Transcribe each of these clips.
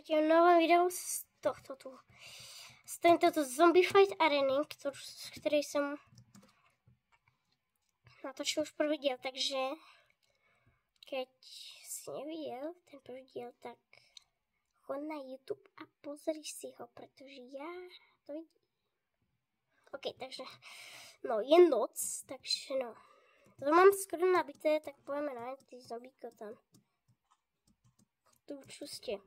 v novém videu z tohto tu. Z tento Zombie Fight Areny, který jsem natočil už první díl, takže keď si neviděl ten první díl, tak chod na YouTube a pozri si ho, protože já to vidím. OK, takže no, je noc, takže no. To mám skoro nabité, tak pojďme na ty zombíka tam. Tu čustě.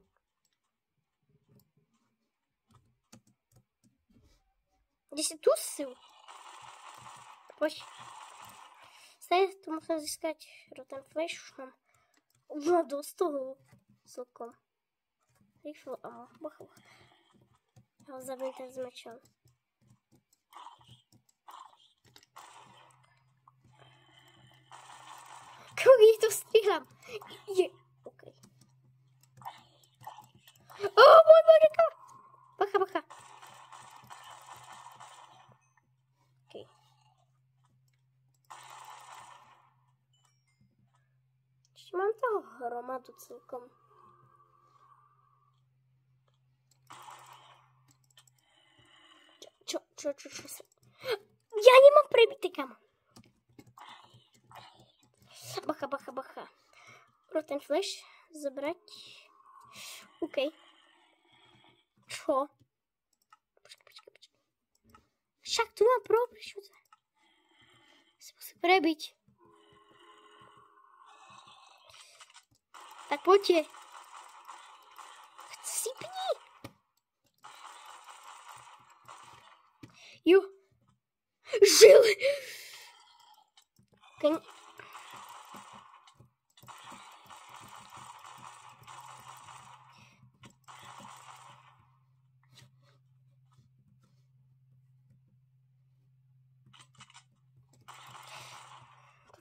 Kde si tu jsou? Pojď. Stejně tu musím získat ten flash, už mám dost toho celkom. Rifle ammo, bacha. Já ho zabiju ten s mečem. Kolik to stříhám? Je, OK. Můj bodeka! Bacha. OK. Ještě mám toho hromadu celkom. Čo se... Já nemám prebity, kamo. Bacha. Pro ten flash zabrať. OK. Čo? Počkej. Však tu mám prečo to? Si musím prebiť. Tak poďte. Chcípni. Jo. Žil.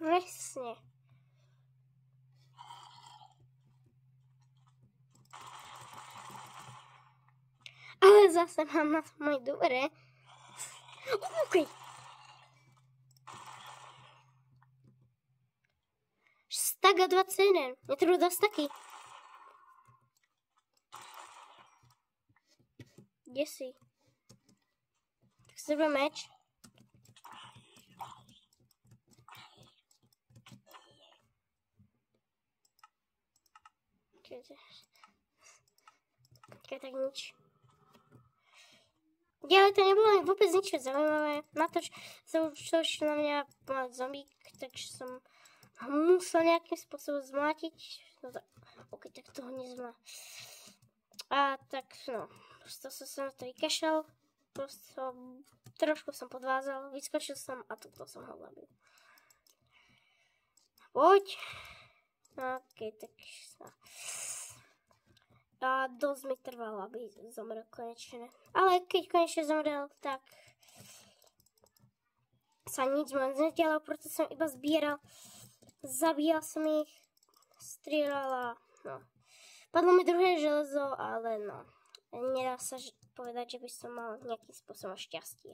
Presne. Ale zase mám na moje dvere. OK. Staga 21. Mě to dá staky. Kde jsi? Tak si vezme meč. Tak nič. Ale to nebylo vůbec nič zaujímavé. Na to, že zaučil na mě zombík, takže jsem ho musel nějakým způsobem zmlátit. No tak, OK, tak toho nezmá. A tak no, prostě jsem na to vykašlal. Prostě trošku jsem podvázal, vyskočil jsem a toto jsem ho zabil. Pojď. OK, tak no. A dosť mi trvalo, aby zomrel konečne. Ale keď konečne zomrel, tak sa nič moc nedialo, preto som iba zbieral. Zabíjal som ich, strieľala, no. Padlo mi druhé železo, ale no. Nedá sa povedať, že by som mal nejakým spôsobom šťastie.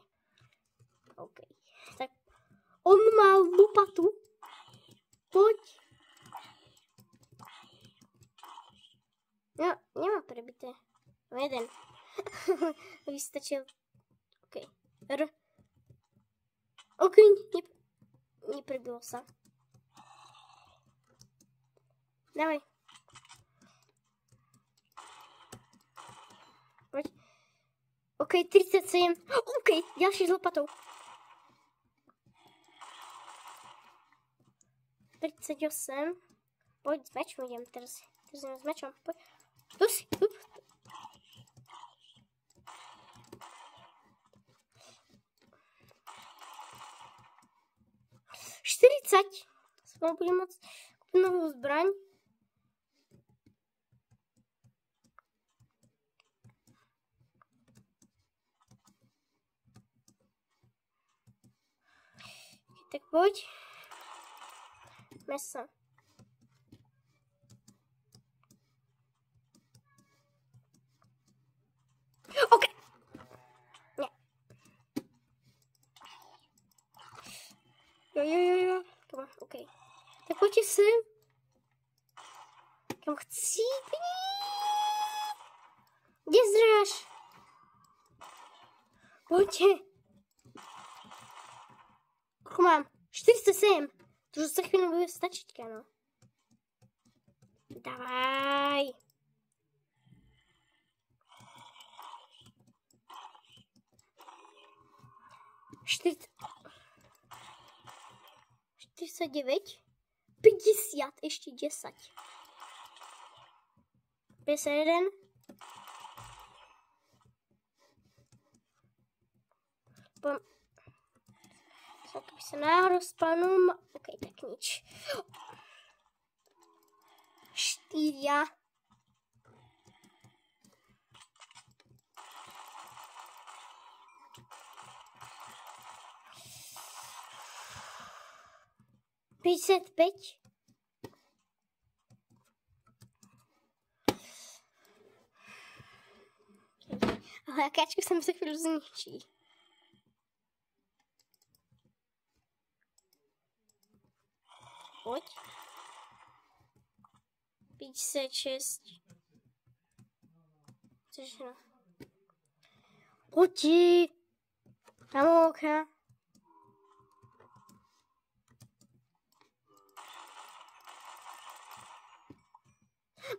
OK. Tak on mal lopatu. Poď. No, nemám prebité. Jeden. Vystačil. OK. OK, neprebilo sa. Dávaj. Poď. OK, 37. OK, ďalší s lopatou. 38. Poď, s mečom idem teraz. Teraz s mečom. Poď. Tu si. 40. Skoro budem môcť kúpiť novú zbraň. Tak poď. Meso. OK. Nie. Jo. OK. Tak poďte sem. Kam chcípni. Kde zdráš? Poďte. Koľko mám? 47. To už za chvíľu bude stačiť, kámo. Davaj. Štyrt... 49. 50. Ešte 10. 51. Keby sa náhodou spadnú... OK, tak nič. 4. Päťdesiatpäť. Ale akáčka sa mi za chvíľu zničí. Poď. 56. Cože? Poďte. Kamolka.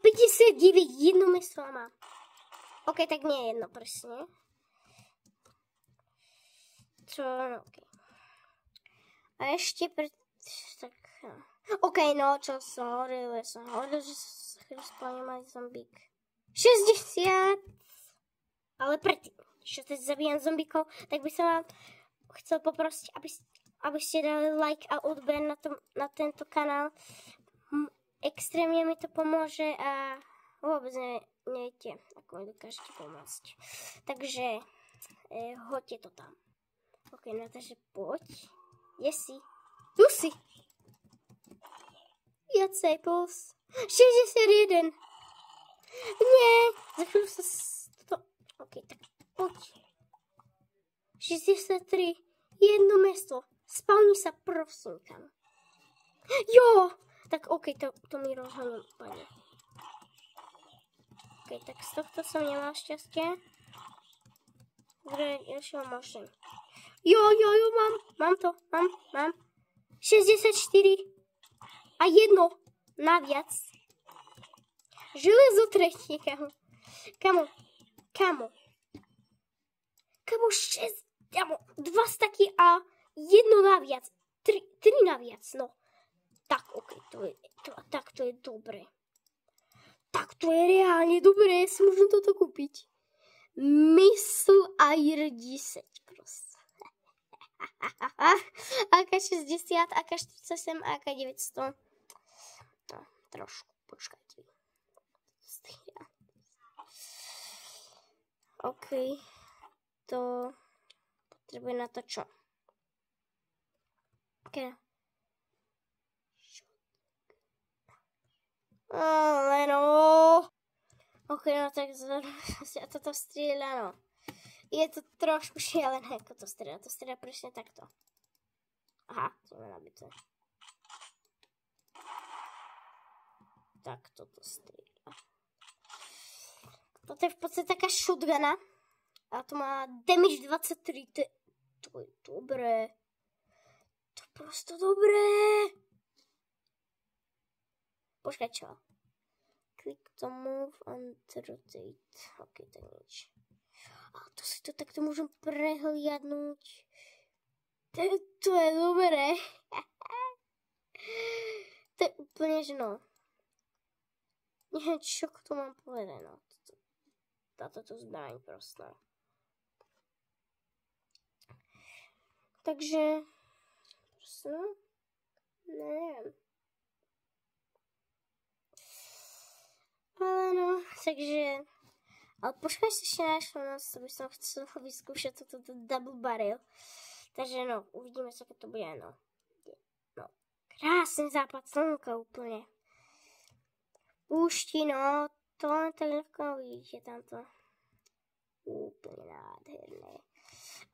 59. Jedno mesto má. OK, tak nie je jedno presne. Čo? No, OK. A ešte pred... Tak... OK, no, čo som hovoril, že sa chvíľu spomínam aj zombík. 60! Ale predtým, čo teď zabíjam zombíkov, tak by som vám chcel poprosiť, aby ste dali like a odber na tento kanál. Extrémne mi to pomôže a vôbec neviete, ako mi dokážete pomôcť. Takže hoďte to tam. OK, no takže poď. Kde si? Tu si! Viacej plus. 61. Nie, za chvíľu sa... OK, tak poď. 63. Jedno mesto. Spavni sa, prosím, kam. Jo! Tak OK, to mi rozhodne padne. OK, tak z tohto som nemal šťastie. Ďalšieho môžem. Jo, mám to. Mám. 64. A jedno naviac. Železo tretie, kamo. Kamo, 6, kamo, 2 staky a jedno naviac. 3 naviac, no. Tak, OK, to je dobré. Tak to je reálne dobré, si môžem toto kúpiť. Mysl Air 10, proste. AK-60, AK-47, AK-900. No, trošku, počkajte. OK, to potrebuje na to čo? OK. Ale no. OK, no tak sa toto strieľa, no. Je to trošku šialené, ako to strieľa. To strieľa presne takto. Aha, znamená nabité. Takto to strieľa. Toto je v podstate taká shotguna. A to má damage 23. To je dobré. To je prosto dobré. Počkaj, čo? Click to move and rotate. OK, to je nič. A to si to takto môžem prehliadnúť. To je dobré. To je úplne, že no. Neviem, čo to mám povedať, no. Táto zbraň proste. Takže, proste, neviem. Ale no, takže... Ale počkaj si ešte našlo nás, to by som chcel vyskúšať toto double barrel. Takže no, uvidíme sa, keď to bude, no. No, krásny západ slnka úplne. Púšti, no, to len tak ľahko vidíte tamto. Úplne nádherné.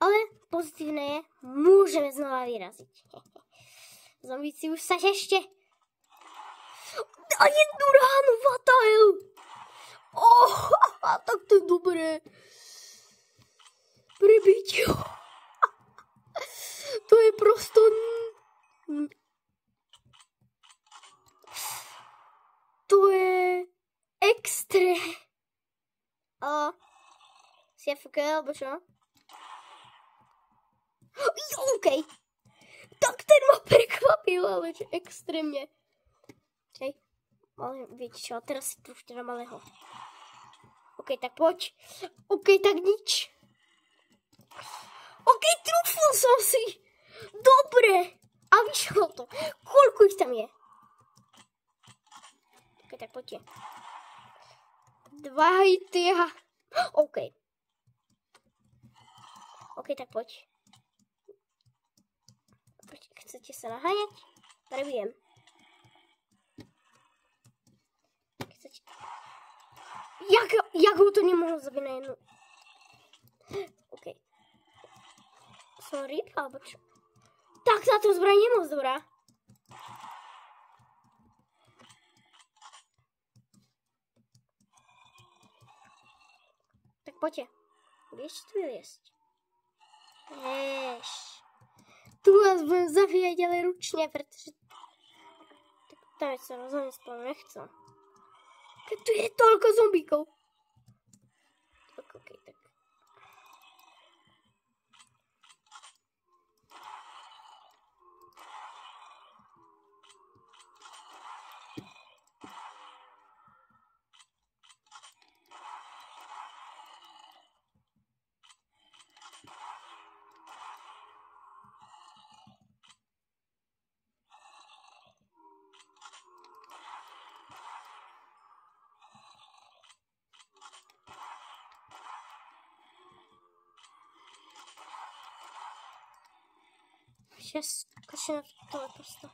Ale pozitívne je, môžeme znova vyraziť. Zombíci už sa ešte... A jednu ránu, what the hell? Oh, tak to je dobré. Prebiť. To je prosto... To je... Extré. Si AFK, alebo čo? OK. Tak ten ma prekvapil, ale že extrémne. Hej. Ale viete čo, teraz si trúšte na malého. OK, tak poď. OK, tak nič. OK, trúfol som si. Dobre. A vyšlo to. Koľko ich tam je? OK, tak poďte. 2 hity. OK. OK, tak poď. Chcete sa naháňať? Prebijem. Chcete... Jak ho to nemohol zabiť na jednu? OK. Som ryb, alebo čo? Tak táto zbraň je moc dobrá. Tak poďte. Vieš tu vyliesť? Vieš. Tu vás budem zabíjať, ale ručne, pretože... Tak tam sa rozhodne spolu nechcem. Keď tu je toľko zombíkov. Tak, OK, tak. Сейчас скачу на то просто.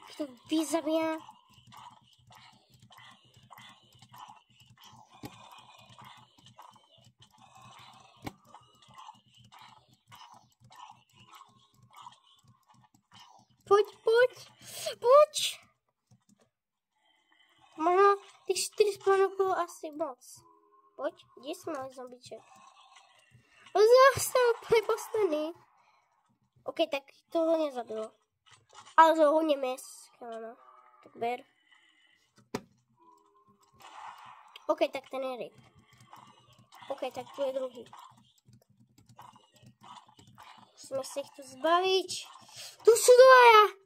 Кто визовия. Pojď. Možno těch 4 spawnů bylo asi moc. Pojď, kde jsme mali zombiček? Zase úplně posledný. OK, tak toho nezabilo. Ale to hodně mes. Tak ber. OK, tak ten je ryb. OK, tak tu je druhý. Musíme se jich tu zbavit. Tu jsou dvaja.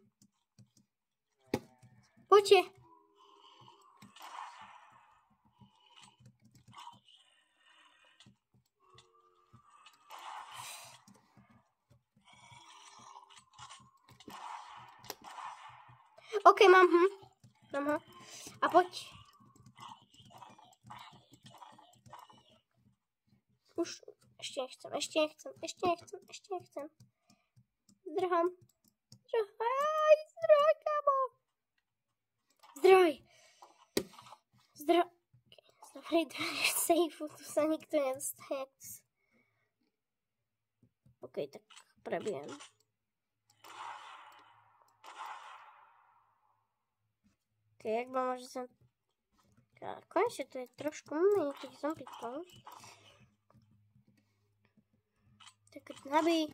Pojďte. OK, mám ho. A pojď. Už ještě nechcem. Zdrhám. Zdroj, kámo. Zdroj. Zdroj, sejfu, tu se nikdo nedostane. OK, tak prebijem. OK, jak mám, že jsem... Konečně to je trošku méně těch zombíků. Tak nabij.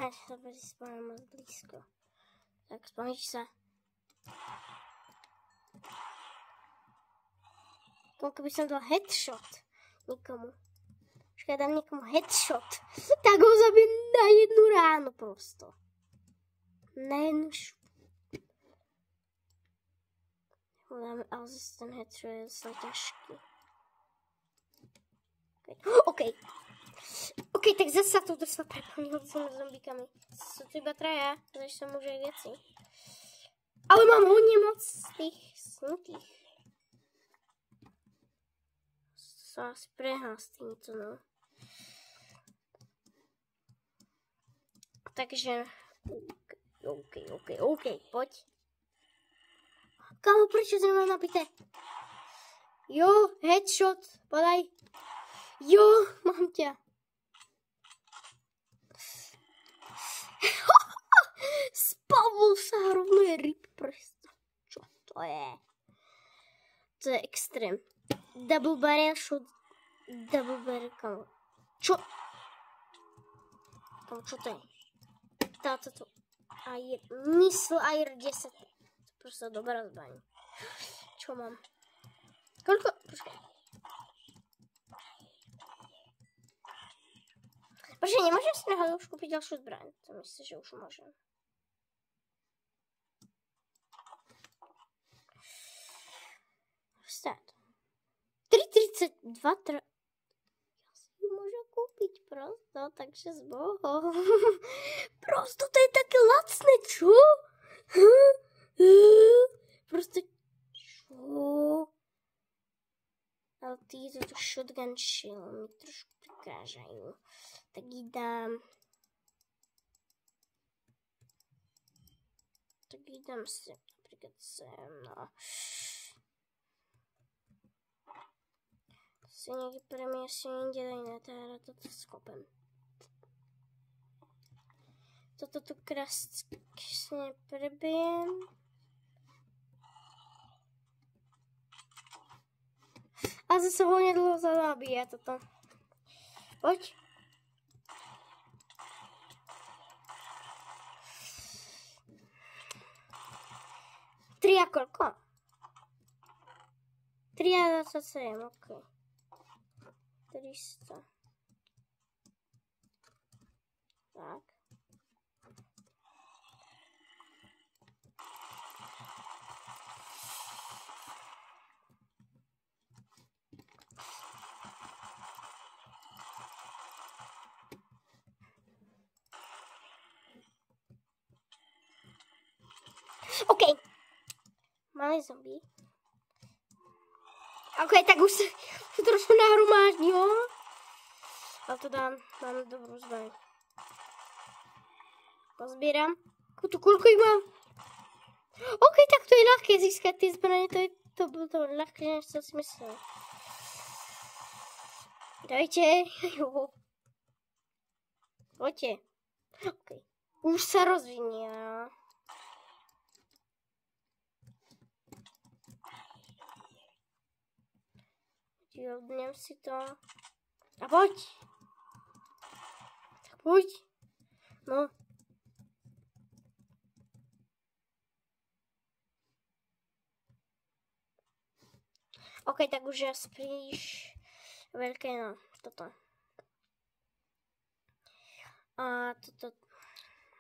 Já se to spavím moc blízko. Tak spavníš se. Koľko by som dal headshot nikomu. Keď dám niekomu headshot, tak ho zabijem na jednu ráno prosto. Na jednu ale zase ten headshot je zase ťažký. OK, tak zase sa to dostal preplnilo s zombíkami. Sú tu iba traja, takže som už aj viaci. Ale mám hodne moc tých snutých. Som asi prehnal s týmto, no. Takže... OK, poď. Kámo, prečo to nemám nabité? Jo, headshot, podaj. Jo, mám ťa. Spavol sa rovno je ryb prsto. Čo to je? To je extrém. Double barrel shot. Double barrel, kamo. Čo? Kamo, čo to je? Táto. Missile Air 10. To proste dobrá zbraň. Čo mám? Koľko? Počkaj. Počkaj, nemôžem si náhodou už kúpiť ďalšiu zbraň. To myslím, že už môžem. Start. 3,32 Ja si ju môžem kúpiť prosto, takže s Bohom. Prosto to je také lacné, čo? Proste čo? Ale títo shotgun shell mi trošku prekážajú. Tak ich dám. Si napríklad sem, no. Si niekde premiesím, inde daj na tára, toto skopem. Toto tu krásne prebijem. A zase ho nedlho zabíja toto. Poď. Tri a koľko? 3,27, ok. 300. Tak. OK. Malý zombie. OK, tak už sa trošku nahromáždilo. Ale to mám dobrú zbraň. Pozbieram. Koľko ich mám? OK, tak to je ľahké získať tie zbranie. To bolo to ľahké, než som si myslel. Dajte. Poďte. OK. Už sa rozvinia. Odnem si to. A poď. Tak poď. No. OK, tak už je príliš veľké, no. Toto. A toto.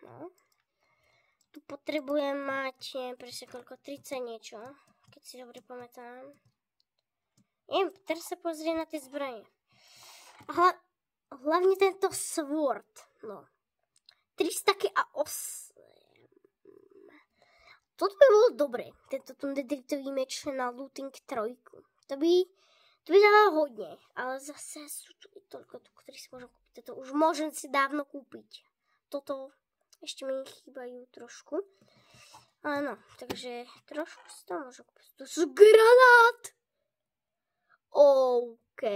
No. Tu potrebujem mať, presne koľko, 30 niečo. Keď si dobre pamätám. Teraz sa pozrie na tie zbranie. A hlavne tento sword. No. 300 a 8. Toto by bolo dobre. Tento nedritový meč na looting 3. To by dalo hodne. Ale zase sú tu toľko, ktorý si môžem kúpiť. Toto už môžem si dávno kúpiť. Toto ešte mi chýbajú trošku. Áno, takže trošku si to môžem kúpiť. To sú granát! OK.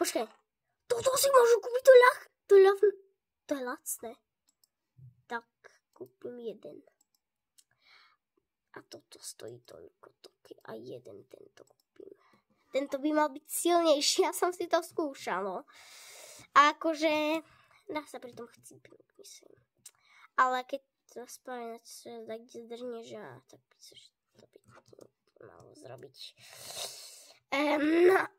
Počkaj. Toto si môžu kúpiť, to je lacné. Tak, kúpim jeden. A toto stojí toľko. A jeden tento kúpim. Tento by mal byť silnejší. Ja som si to skúšal, no. A akože dá sa pri tom chcípnúť, myslím. Ale keď to spája, tak kde zdrhneš, tak by sa to malo zrobiť. No,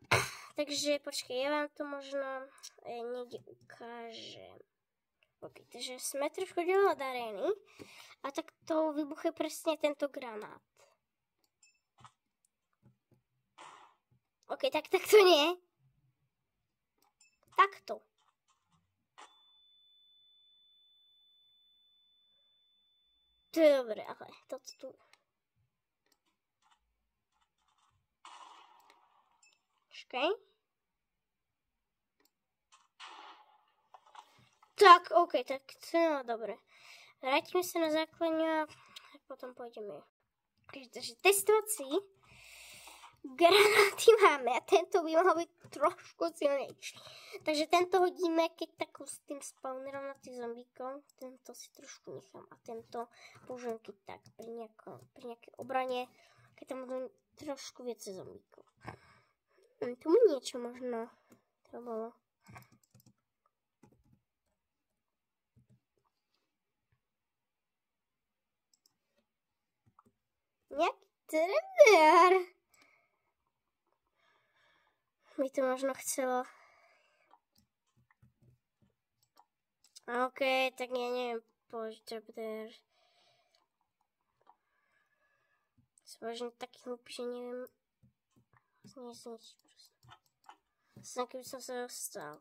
takže počkaj, ja vám to možno niekde ukážem. OK, takže sme trošku neodarení a tak to vybuchuje presne tento granát. OK, tak to nie. Takto. To je dobré, ale toto tu... Okay. Tak, OK, tak to je dobre. Vrátime sa na základňu a potom pôjdeme. Takže testovací granáty máme a tento by mal byť trošku silnejší. Takže tento hodíme, keď takú s tým spawnerom na tých zombíkov. Tento si trošku nechám a tento použijem keď tak pri nejakej obrane. Keď tam budú trošku viacej zombíkov. Tu mi niečo možno to bolo. Nejaký trebiar. By to možno chcelo. OK, tak ja neviem položiť trebiar. Som možno taký hlupý, že neviem zničiť proste. Vlastne keby som sa dostal.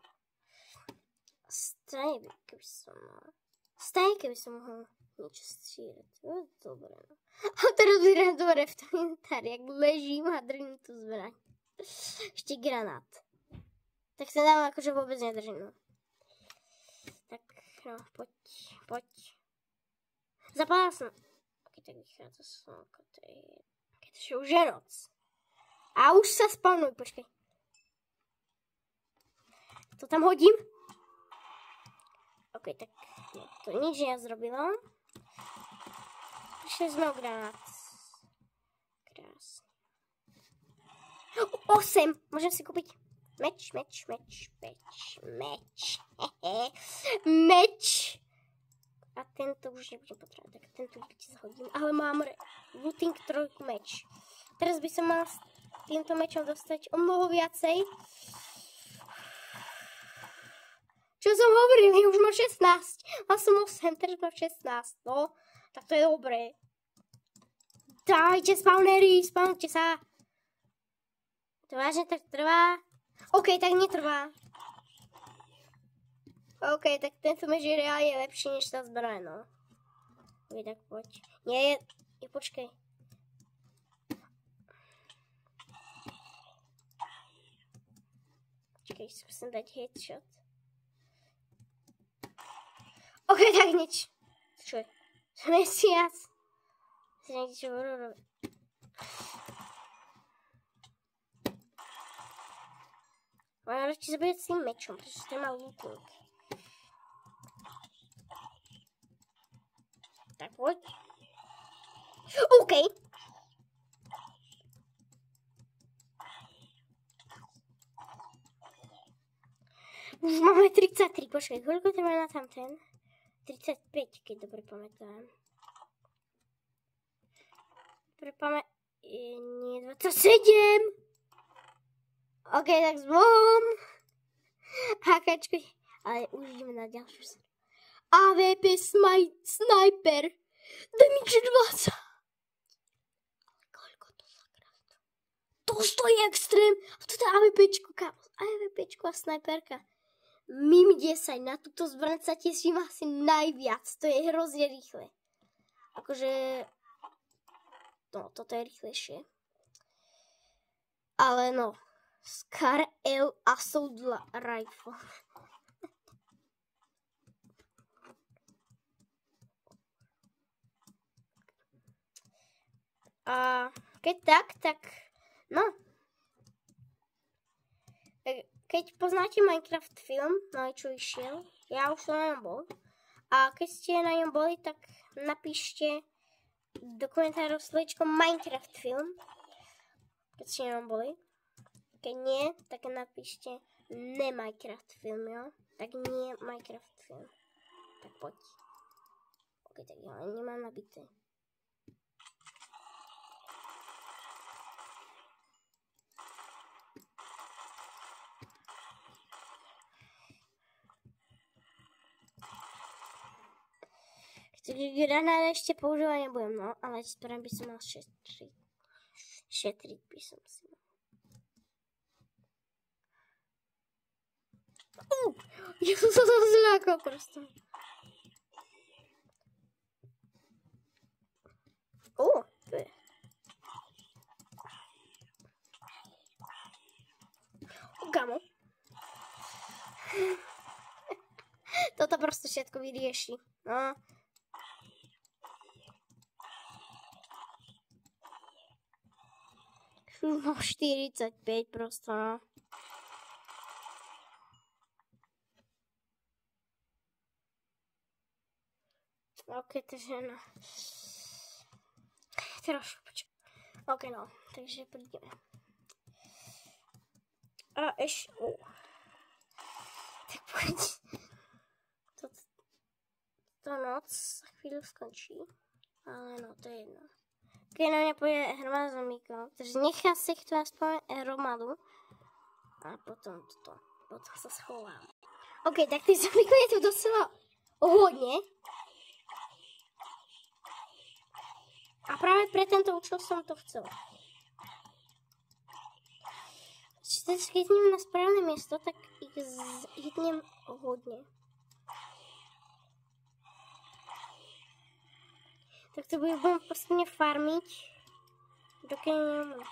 Staj, keby som mohol niečo střílet. Dobre, no. A teraz vyzerám dobre v tom inventári, jak ležím a držím tú zbraň. Ešte granát. Tak sa dám akože vôbec nedržím, no. Tak, no, poď. Zapálila som. Ok, tak vychádza slnko, to je... Takže už je noc. A už sa spawnuj, počkej. To tam hodím. Ok, tak no, to nič ja zrobila. Prišli sme o granát. Krásne. 8! Môžem si kúpiť meč. Meč. A tento už nebudem potrebovať, tak tento ti zhodím. Ale mám looting 3 meč. Teraz by som mala s týmto mečom dostať o mnoho viacej. Čo som hovoril, ja už mám 16. Mal som 8, teraz mám 16. No, tak to je dobré. Dajte spawnery, spawnujte sa. To vážne tak trvá? OK, tak netrvá. OK, tak tento meč je reálne lepší než tá zbraň, no. OK, tak poď. Nie, počkej. Počkej, skúsim dať headshot. OK, tak nič. Čo je? Mesiac. Si niekde čo budú robiť. Ale radšej zabíjať s tým mečom, pretože to má looting. Tak poď. OK. Už máme 33, počkaj, koľko to má na tamten? 35, keď dobre pamätám. Dobre pamätám. Nie, 27! OK, tak zvom. Hakačky. Ale už ideme na ďalšiu séru. AVP Sniper. Damage 20. Koľko to zakrát? To stojí extrém. A toto je AVPčko, kámo. AVPčko a snajperka. Mim 10 na túto zbraň sa teším asi najviac. To je hrozne rýchle. Akože... No, toto je rýchlejšie. Ale no. Scar L Assault Rifle. A keď tak, no. Keď poznáte Minecraft film, no čo išiel, ja už som na ňom bol. A keď ste na ňom boli, tak napíšte do komentárov slovičko Minecraft film. Keď ste na ňom boli. Keď nie, tak napíšte ne Minecraft film, jo? Tak nie Minecraft film. Tak poď. Ok, tak ja nemám nabité. Takže granát ešte používať nebudem, no, ale správne by som mal šetriť. Šetriť by som si mal. Ja som sa zlákol prosto. To je. Kamo. Toto prosto všetko vyrieši. No. No 45 prosto, no. OK, takže no. Trošku počkaj. OK, no, takže pôjdeme. A ešte... Tak poď. To noc za chvíľu skončí. Ale no, to je jedno. Keď na mňa pôjde hromada zombíkov, takže nechá si to aspoň hromadu. A potom toto. Potom sa schovám. OK, tak tých zombíkov je tu docela hodne. A práve pre tento účel som to chcel. Keď chytnem na správne miesto, tak ich chytnem hodne. Tak to budem postupne farmiť, dokiaľ nemám.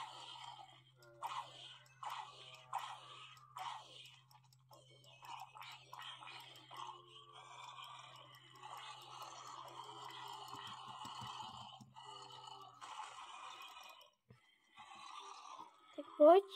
Tak poď.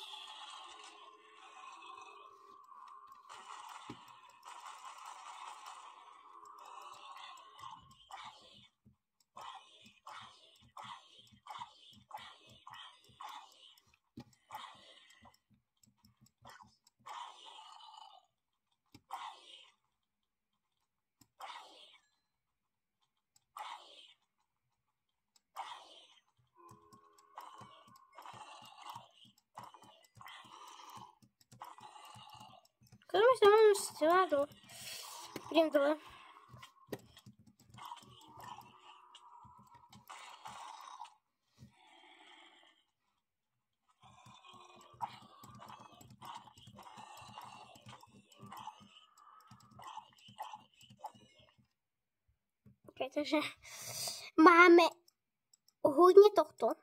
Koľko sa mám sťaľadol? Idem dole. OK, takže máme hodne tohto.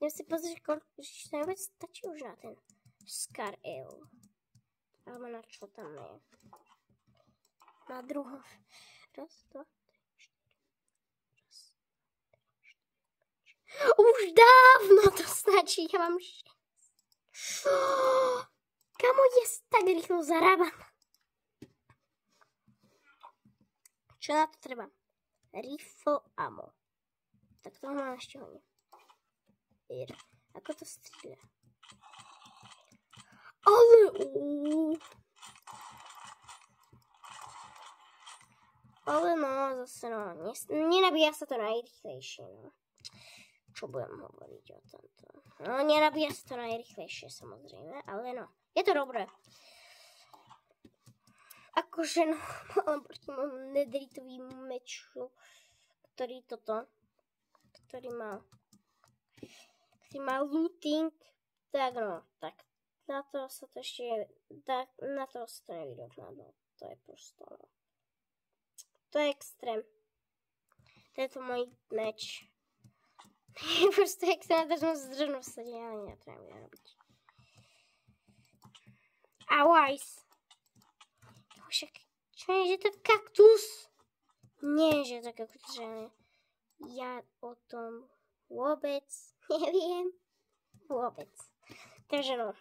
Idem si pozrieť, koľko to vôbec stačí už na ten Scar Ale. Alebo na čo tam je. Na druhom. Raz, dva, tri, štyri. Už dávno to stačí. Ja mám... Kamo, je tak rýchlo zarábam. Čo na to treba? Rifle ammo. Tak toho mám ešte hodne. Ako to stříle? Ale ale no, zase no, nenabíja sa to najrychlejšie, no. Čo budem hovoriť o tomto? No, nenabíja sa to najrychlejšie, samozrejme, ale no, je to dobré. Akože no, mám proti môjmu nedritovým meču, ktorý má looting, tak no, tak. Na to sa to ešte, na to sa to nevyrovná, no. To je prosto, no. To je extrém. Tento môj meč. Je prosto extrém, takže som zdržnú vsadí, ale netrebujem robiť. Ice. Však, čo je, že to kaktus? Nie, že to kaktus, že ja o tom vôbec neviem. Vôbec. Takže no.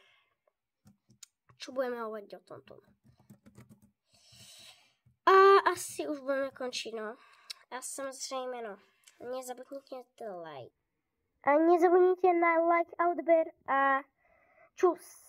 Čo budeme hovoriť o tomto? A asi už budeme končiť, no. A samozrejme, no. Nezabudnite na like. A nezabudnite na like, odber a čus.